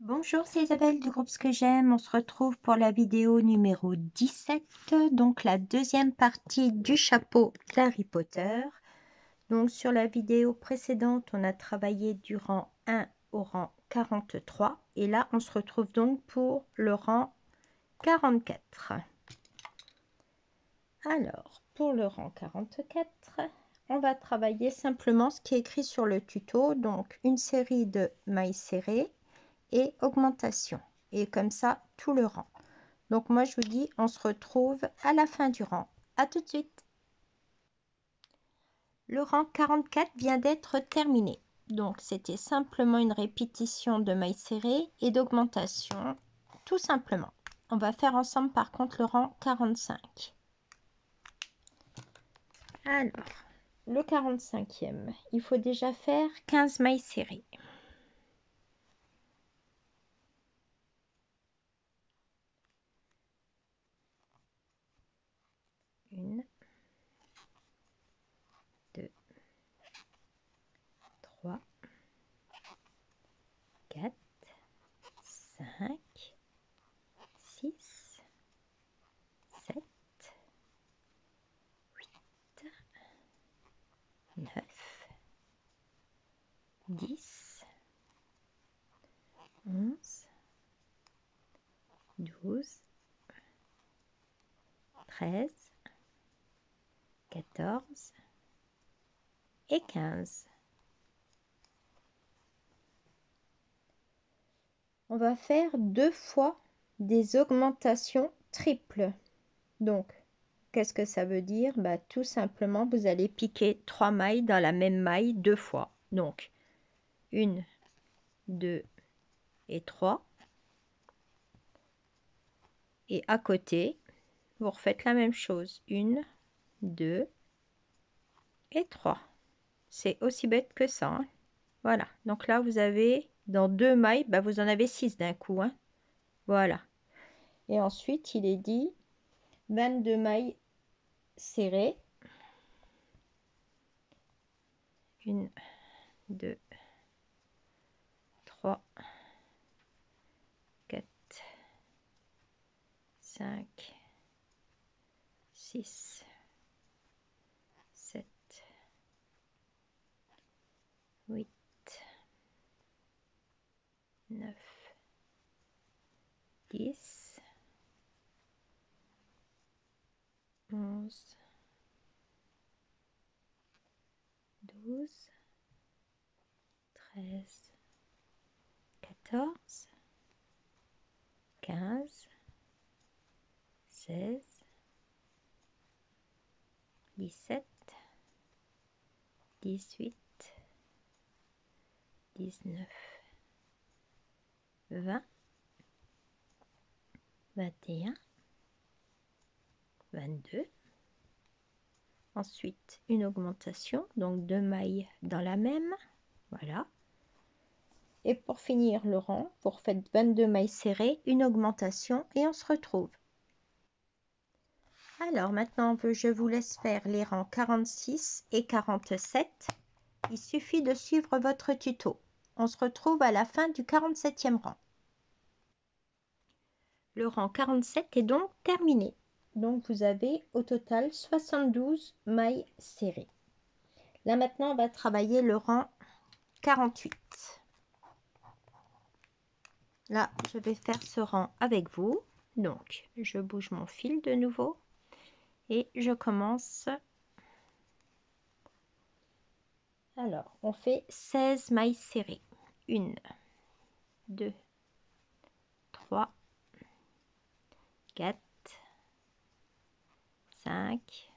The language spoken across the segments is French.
Bonjour, c'est Isabelle du groupe Ce que j'aime. On se retrouve pour la vidéo numéro 17, donc la deuxième partie du chapeau d'Harry Potter. Donc sur la vidéo précédente, on a travaillé du rang 1 au rang 43 et là on se retrouve donc pour le rang 44. Alors pour le rang 44, on va travailler simplement ce qui est écrit sur le tuto, donc une série de mailles serrées et augmentation, et comme ça tout le rang. Donc moi je vous dis, on se retrouve à la fin du rang. À tout de suite. Le rang 44 vient d'être terminé, donc c'était simplement une répétition de mailles serrées et d'augmentation, tout simplement. On va faire ensemble par contre le rang 45. Alors le 45e, il faut déjà faire 15 mailles serrées. Une, deux, trois, quatre, 5, 6, 7, 8, 9, 10, 11, 12, 13, 14 et 15. On va faire 2 fois des augmentations triples. Donc, qu'est-ce que ça veut dire? Tout simplement, vous allez piquer 3 mailles dans la même maille 2 fois. Donc, 1, 2 et 3. Et à côté, vous refaites la même chose. 1, 2 et 3. C'est aussi bête que ça, hein. Voilà. Donc là, vous avez, dans 2 mailles, vous en avez 6 d'un coup, hein. Voilà. Et ensuite, il est dit 22 mailles serrées. 1, 2, 3, 4, 5, 6, 7, 8, 9, 10, 11, 12, 13, 14, 15, 16, 17, 18, 19, 20, 21, 22. Ensuite, une augmentation, donc 2 mailles dans la même. Voilà. Et pour finir le rang, vous refaites 22 mailles serrées, une augmentation et on se retrouve. Alors maintenant, je vous laisse faire les rangs 46 et 47. Il suffit de suivre votre tuto. On se retrouve à la fin du 47e rang. Le rang 47 est donc terminé. Donc vous avez au total 72 mailles serrées. Là maintenant, on va travailler le rang 48. Là, je vais faire ce rang avec vous. Donc, je bouge mon fil de nouveau et je commence. Alors, on fait 16 mailles serrées. 1, 2, 3, 4, 5,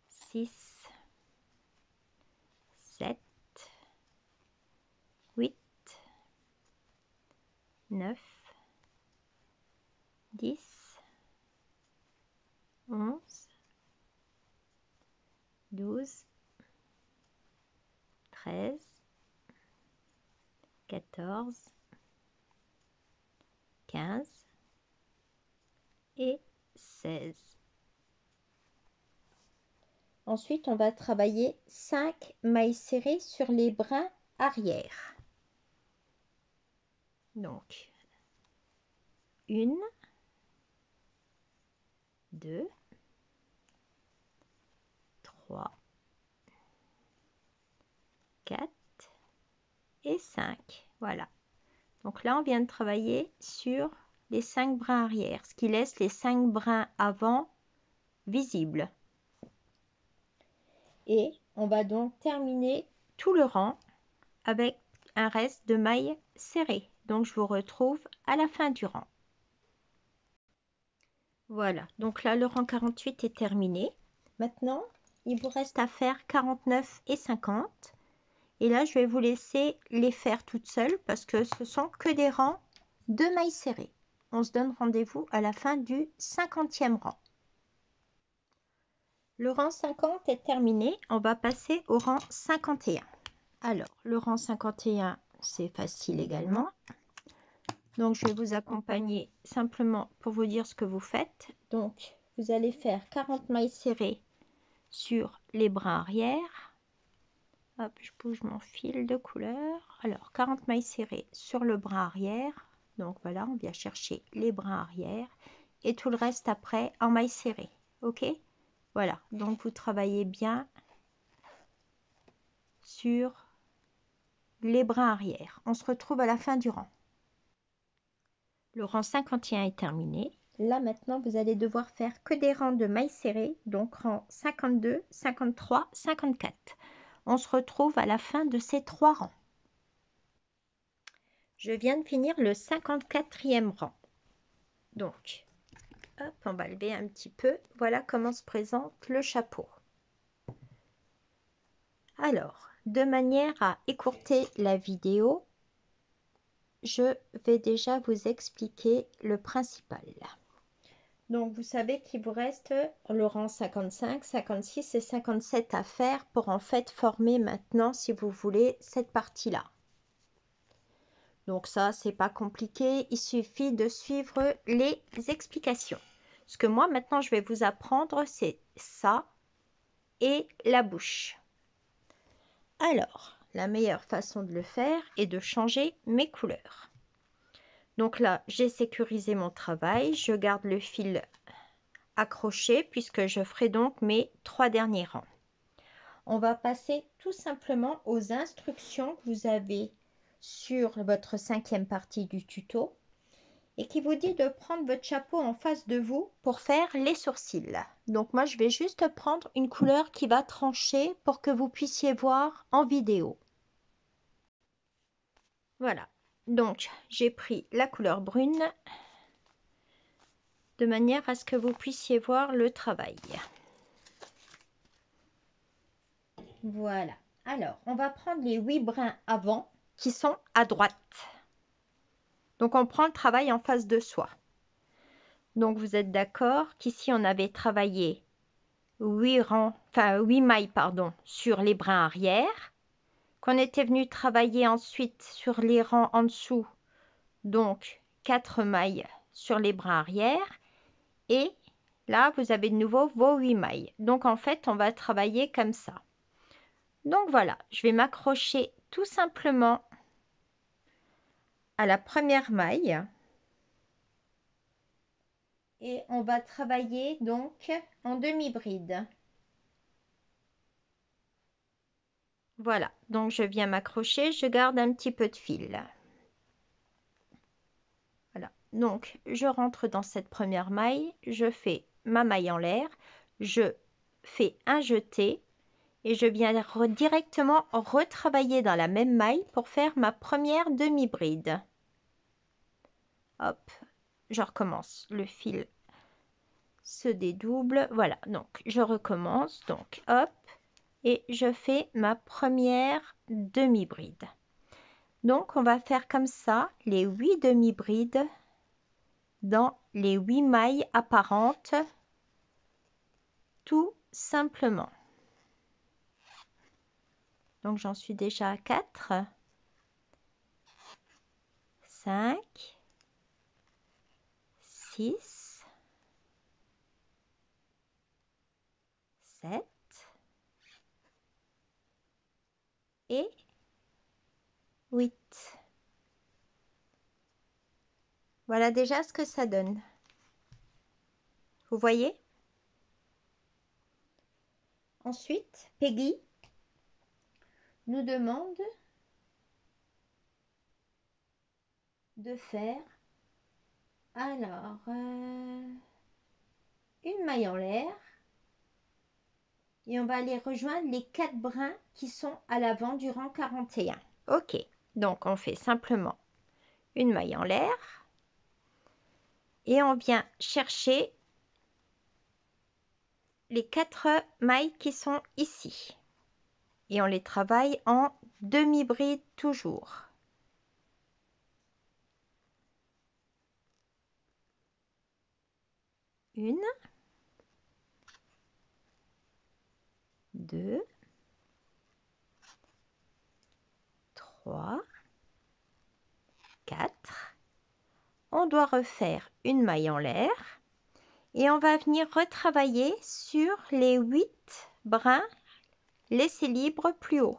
6, 7, 8, 9, 10, 11, 12, 13, 14, 15 et 16. Ensuite, on va travailler 5 mailles serrées sur les brins arrière. Donc, 1, 2, 3, 4 et 5. Voilà. Donc là, on vient de travailler sur les 5 brins arrière, ce qui laisse les 5 brins avant visibles. Et on va donc terminer tout le rang avec un reste de mailles serrées. Donc je vous retrouve à la fin du rang. Voilà, donc là le rang 48 est terminé. Maintenant, il vous reste à faire 49 et 50. Et là, je vais vous laisser les faire toutes seules parce que ce sont que des rangs de mailles serrées. On se donne rendez-vous à la fin du 50e rang. Le rang 50 est terminé. On va passer au rang 51. Alors, le rang 51, c'est facile également. Donc, je vais vous accompagner simplement pour vous dire ce que vous faites. Donc, vous allez faire 40 mailles serrées sur les brins arrière. Hop, je bouge mon fil de couleur. Alors, 40 mailles serrées sur le brin arrière. Donc, voilà, on vient chercher les brins arrière. Et tout le reste après en mailles serrées. OK? Voilà, donc vous travaillez bien sur les brins arrière. On se retrouve à la fin du rang. Le rang 51 est terminé. Là maintenant, vous allez devoir faire que des rangs de mailles serrées, donc rang 52, 53, 54. On se retrouve à la fin de ces 3 rangs. Je viens de finir le 54e rang. Donc, hop, on va lever un petit peu. Voilà comment se présente le chapeau. Alors, de manière à écourter la vidéo, je vais déjà vous expliquer le principal. Donc, vous savez qu'il vous reste le rang 55, 56 et 57 à faire pour en fait former maintenant, si vous voulez, cette partie-là. Donc ça, c'est pas compliqué, il suffit de suivre les explications. Ce que moi, maintenant, je vais vous apprendre, c'est ça et la bouche. Alors, la meilleure façon de le faire est de changer mes couleurs. Donc là, j'ai sécurisé mon travail. Je garde le fil accroché puisque je ferai donc mes 3 derniers rangs. On va passer tout simplement aux instructions que vous avez sur votre 5e partie du tuto et qui vous dit de prendre votre chapeau en face de vous pour faire les sourcils. Donc moi, je vais juste prendre une couleur qui va trancher pour que vous puissiez voir en vidéo. Voilà, donc j'ai pris la couleur brune de manière à ce que vous puissiez voir le travail. Voilà, alors on va prendre les 8 brins avant qui sont à droite. Donc on prend le travail en face de soi. Donc vous êtes d'accord qu'ici on avait travaillé 8 mailles sur les brins arrière, qu'on était venu travailler ensuite sur les rangs en dessous, donc 4 mailles sur les brins arrière, et là vous avez de nouveau vos 8 mailles. Donc en fait on va travailler comme ça. Donc voilà, je vais m'accrocher tout simplement à la première maille. Et on va travailler donc en demi-bride. Voilà, donc je viens m'accrocher, je garde un petit peu de fil. Voilà, donc je rentre dans cette première maille, je fais ma maille en l'air, je fais un jeté et je viens directement retravailler dans la même maille pour faire ma première demi-bride. Hop, je recommence, le fil se dédouble, voilà, donc je recommence, donc hop, et je fais ma première demi-bride. Donc on va faire comme ça les 8 demi-brides dans les 8 mailles apparentes, tout simplement. Donc j'en suis déjà à 4, 5, 6, 7 et 8. Voilà déjà ce que ça donne. Vous voyez? Ensuite, Peggy nous demande de faire alors une maille en l'air et on va aller rejoindre les 4 brins qui sont à l'avant du rang 41. Ok, donc on fait simplement une maille en l'air et on vient chercher les 4 mailles qui sont ici et on les travaille en demi-bride toujours. Une, 2, 3, 4. On doit refaire une maille en l'air et on va venir retravailler sur les 8 brins laissés libres plus haut.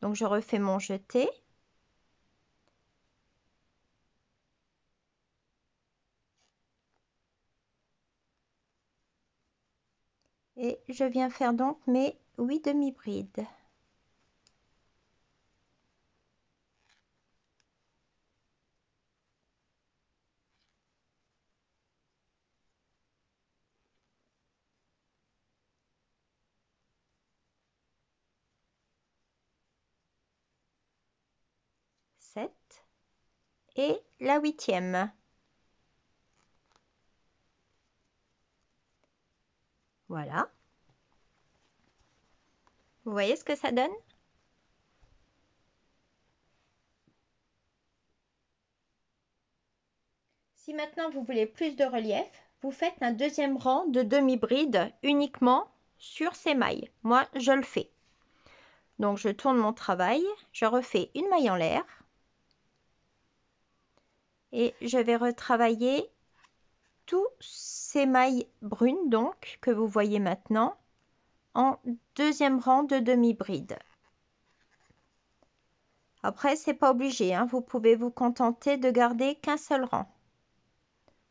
Donc je refais mon jeté. Et je viens faire donc mes 8 demi-brides. Et la 8e. Voilà. Vous voyez ce que ça donne? Si maintenant vous voulez plus de relief, vous faites un deuxième rang de demi-bride uniquement sur ces mailles. Moi, je le fais. Donc, je tourne mon travail, je refais une maille en l'air et je vais retravailler tous ces mailles brunes donc que vous voyez maintenant en deuxième rang de demi-bride. Après, c'est pas obligé, hein, vous pouvez vous contenter de garder qu'un seul rang.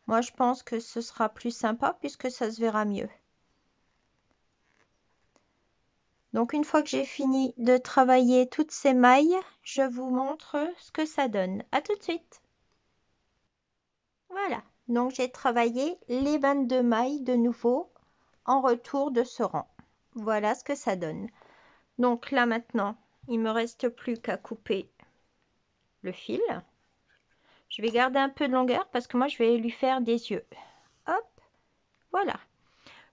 Moi, je pense que ce sera plus sympa puisque ça se verra mieux. Donc, une fois que j'ai fini de travailler toutes ces mailles, je vous montre ce que ça donne. À tout de suite. Voilà. Donc, j'ai travaillé les 22 mailles de nouveau en retour de ce rang. Voilà ce que ça donne. Donc là, maintenant, il me reste plus qu'à couper le fil. Je vais garder un peu de longueur parce que moi, je vais lui faire des yeux. Hop, voilà.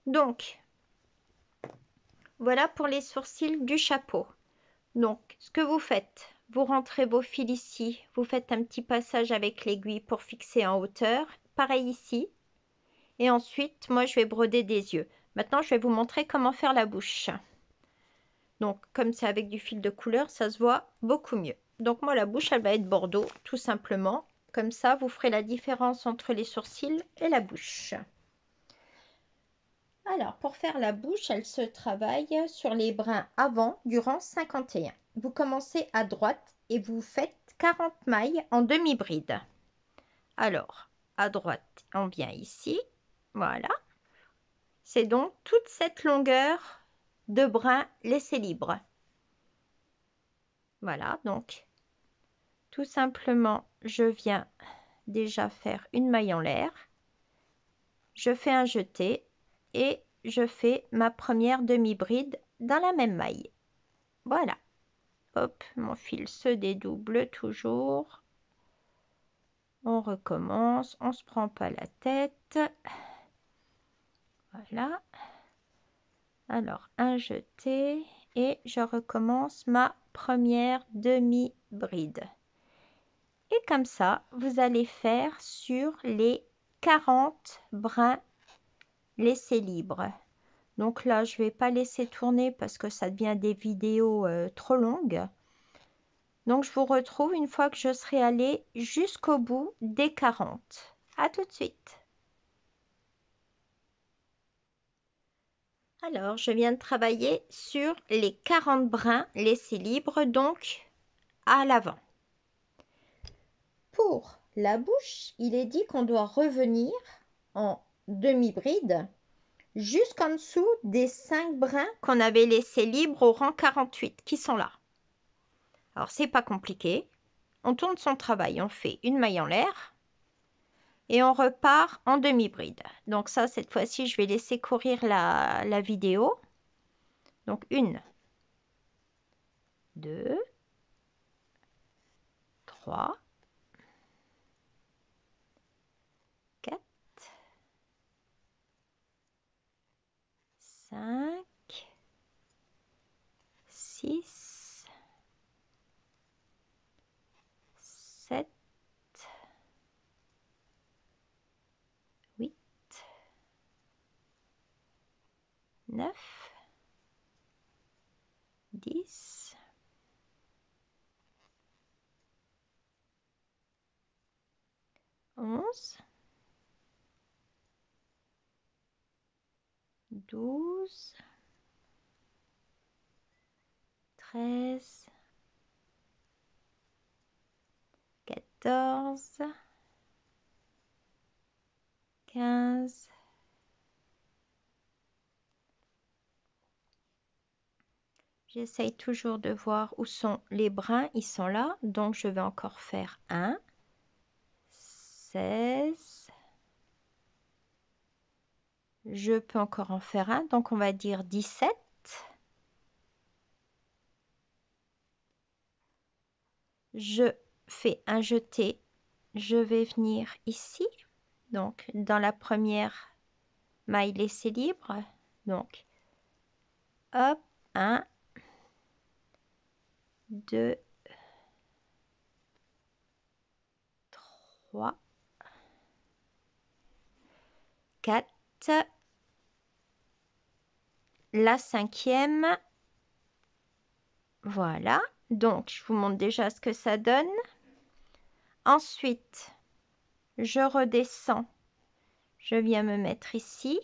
Donc, voilà pour les sourcils du chapeau. Donc, ce que vous faites, vous rentrez vos fils ici, vous faites un petit passage avec l'aiguille pour fixer en hauteur. Pareil ici. Et ensuite, moi, je vais broder des yeux. Maintenant, je vais vous montrer comment faire la bouche. Donc, comme c'est avec du fil de couleur, ça se voit beaucoup mieux. Donc, moi, la bouche, elle va être bordeaux, tout simplement. Comme ça, vous ferez la différence entre les sourcils et la bouche. Alors, pour faire la bouche, elle se travaille sur les brins avant du rang 51. Vous commencez à droite et vous faites 40 mailles en demi-bride. Alors, à droite, on vient ici. Voilà. C'est donc toute cette longueur de brin laissée libre. Voilà, donc, tout simplement, je viens déjà faire une maille en l'air. Je fais un jeté et je fais ma première demi-bride dans la même maille. Voilà. Hop, mon fil se dédouble toujours. On recommence, on ne se prend pas la tête. Voilà. Alors, un jeté et je recommence ma première demi-bride. Et comme ça, vous allez faire sur les 40 brins laissés libres. Donc là, je ne vais pas laisser tourner parce que ça devient des vidéos trop longues. Donc, je vous retrouve une fois que je serai allée jusqu'au bout des 40. À tout de suite. Alors, je viens de travailler sur les 40 brins laissés libres, donc à l'avant. Pour La bouche, il est dit qu'on doit revenir en demi-bride jusqu'en dessous des 5 brins qu'on avait laissés libres au rang 48 qui sont là. Alors, c'est pas compliqué. On tourne son travail, on fait une maille en l'air et on repart en demi-bride. Donc ça, cette fois-ci, je vais laisser courir la vidéo. Donc 1, 2, 3, 4, 5, 6, 7, 8, 9, 10, 11, 12, 13, 14, 15, j'essaye toujours de voir où sont les brins, ils sont là, donc je vais encore faire 1, 16, je peux encore en faire un, donc on va dire 17, je fais un jeté, je vais venir ici, donc dans la première maille laissée libre, donc hop, 1, 2, 3, 4, la cinquième, voilà, donc je vous montre déjà ce que ça donne. Ensuite, je redescends, je viens me mettre ici.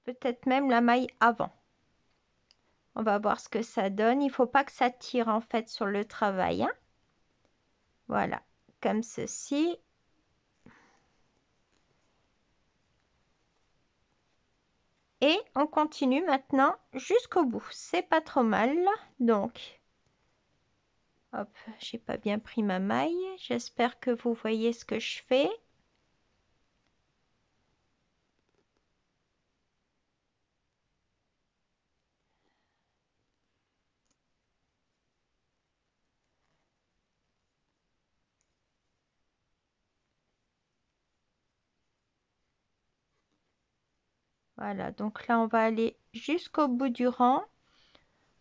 Peut-être même la maille avant. On va voir ce que ça donne. Il ne faut pas que ça tire en fait sur le travail, hein. Voilà, comme ceci. Et on continue maintenant jusqu'au bout. C'est pas trop mal. Donc, hop, j'ai pas bien pris ma maille. J'espère que vous voyez ce que je fais. Voilà, donc là, on va aller jusqu'au bout du rang.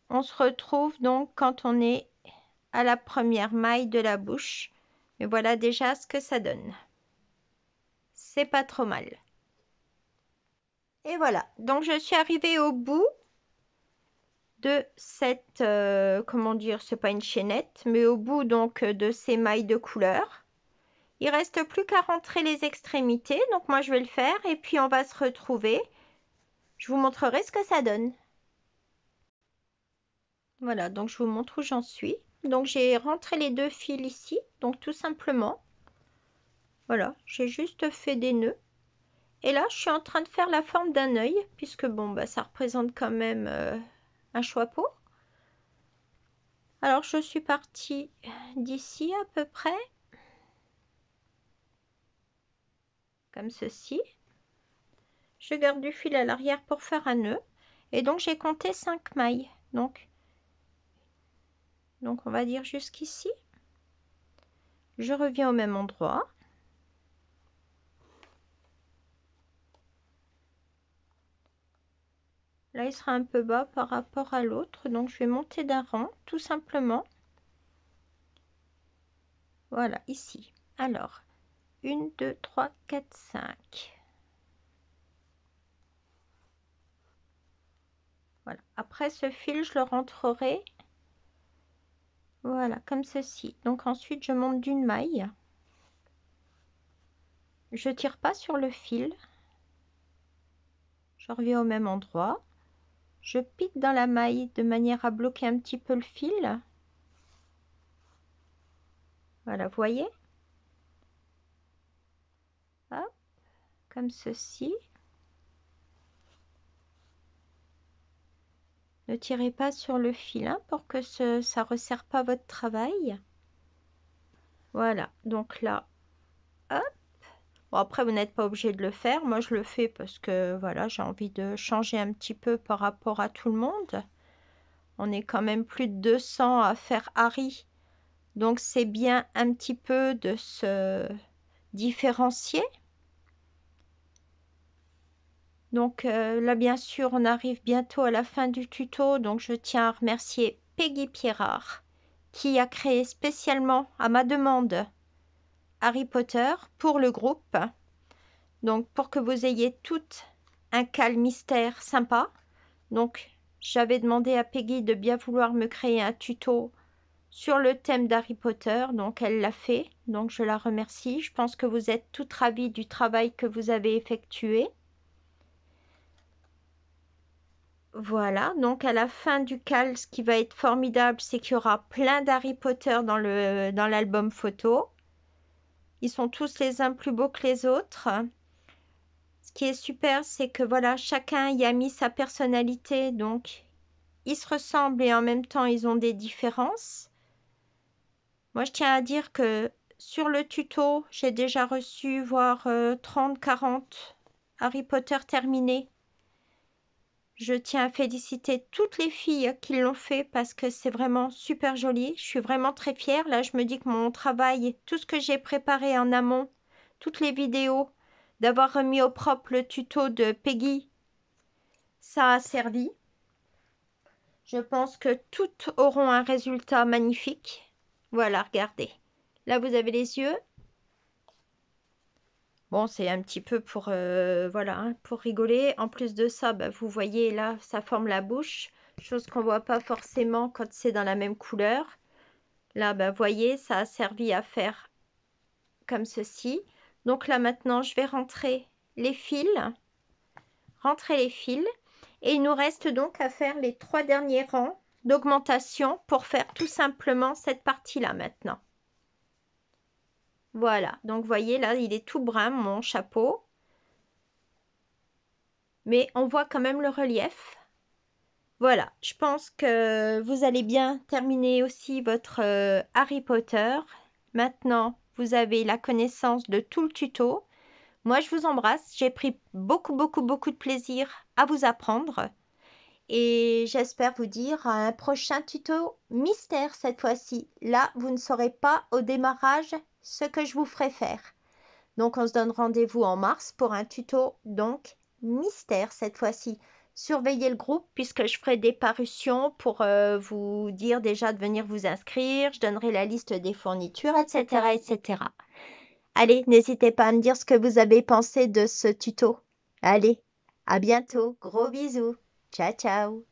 On se retrouve donc quand on est à la première maille de la bouche. Mais voilà déjà ce que ça donne. C'est pas trop mal. Et voilà, donc je suis arrivée au bout de cette, comment dire, c'est pas une chaînette, mais au bout donc de ces mailles de couleur. Il reste plus qu'à rentrer les extrémités, donc moi je vais le faire et puis on va se retrouver. Je vous montrerai ce que ça donne. Voilà, donc je vous montre où j'en suis. Donc j'ai rentré les 2 fils ici, donc tout simplement. Voilà, j'ai juste fait des nœuds. Et là, je suis en train de faire la forme d'un œil, puisque bon, bah, ça représente quand même un chapeau. Alors, je suis partie d'ici à peu près, comme ceci. Je garde du fil à l'arrière pour faire un nœud. Et donc, j'ai compté 5 mailles. Donc on va dire jusqu'ici. Je reviens au même endroit. Là, il sera un peu bas par rapport à l'autre. Donc, je vais monter d'un rang, tout simplement. Voilà, ici. Alors, 1, 2, 3, 4, 5. Voilà. Après, ce fil, je le rentrerai. Voilà, comme ceci. Donc, ensuite, je monte d'une maille. Je tire pas sur le fil. Je reviens au même endroit. Je pique dans la maille de manière à bloquer un petit peu le fil. Voilà, vous voyez? Hop, comme ceci. Ne tirez pas sur le fil hein, pour que ça ne resserre pas votre travail. Voilà, donc là, hop. Bon, après, vous n'êtes pas obligé de le faire. Moi, je le fais parce que voilà, j'ai envie de changer un petit peu par rapport à tout le monde. On est quand même plus de 200 à faire Harry. Donc, c'est bien un petit peu de se différencier. Donc là, bien sûr, on arrive bientôt à la fin du tuto. Donc, je tiens à remercier Peggy Pierrard qui a créé spécialement à ma demande Harry Potter pour le groupe. Donc, pour que vous ayez tout un cal mystère sympa. Donc, j'avais demandé à Peggy de bien vouloir me créer un tuto sur le thème d'Harry Potter. Donc, elle l'a fait. Donc, je la remercie. Je pense que vous êtes toutes ravies du travail que vous avez effectué. Voilà, donc à la fin du cal, ce qui va être formidable, c'est qu'il y aura plein d'Harry Potter dans l'album photo. Ils sont tous les uns plus beaux que les autres. Ce qui est super, c'est que voilà, chacun y a mis sa personnalité, donc ils se ressemblent et en même temps ils ont des différences. Moi, je tiens à dire que sur le tuto, j'ai déjà reçu voire 30-40 Harry Potter terminés. Je tiens à féliciter toutes les filles qui l'ont fait parce que c'est vraiment super joli. Je suis vraiment très fière. Là, je me dis que mon travail, tout ce que j'ai préparé en amont, toutes les vidéos, d'avoir remis au propre le tuto de Peggy, ça a servi. Je pense que toutes auront un résultat magnifique. Voilà, regardez. Là, vous avez les yeux. Bon, c'est un petit peu pour, voilà, hein, pour rigoler. En plus de ça, bah, vous voyez là, ça forme la bouche. Chose qu'on voit pas forcément quand c'est dans la même couleur. Là, bah, vous voyez, ça a servi à faire comme ceci. Donc là, maintenant, je vais rentrer les fils. Rentrer les fils. Et il nous reste donc à faire les 3 derniers rangs d'augmentation pour faire tout simplement cette partie-là maintenant. Voilà, donc vous voyez là, il est tout brun mon chapeau. Mais on voit quand même le relief. Voilà, je pense que vous allez bien terminer aussi votre Harry Potter. Maintenant, vous avez la connaissance de tout le tuto. Moi, je vous embrasse. J'ai pris beaucoup de plaisir à vous apprendre. Et j'espère vous dire à un prochain tuto mystère cette fois-ci. Là, vous ne saurez pas au démarrage ce que je vous ferai faire. Donc, on se donne rendez-vous en mars pour un tuto, donc, mystère cette fois-ci. Surveillez le groupe puisque je ferai des parutions pour vous dire déjà de venir vous inscrire. Je donnerai la liste des fournitures, etc., etc. Allez, n'hésitez pas à me dire ce que vous avez pensé de ce tuto. Allez, à bientôt. Gros bisous. Ciao, ciao.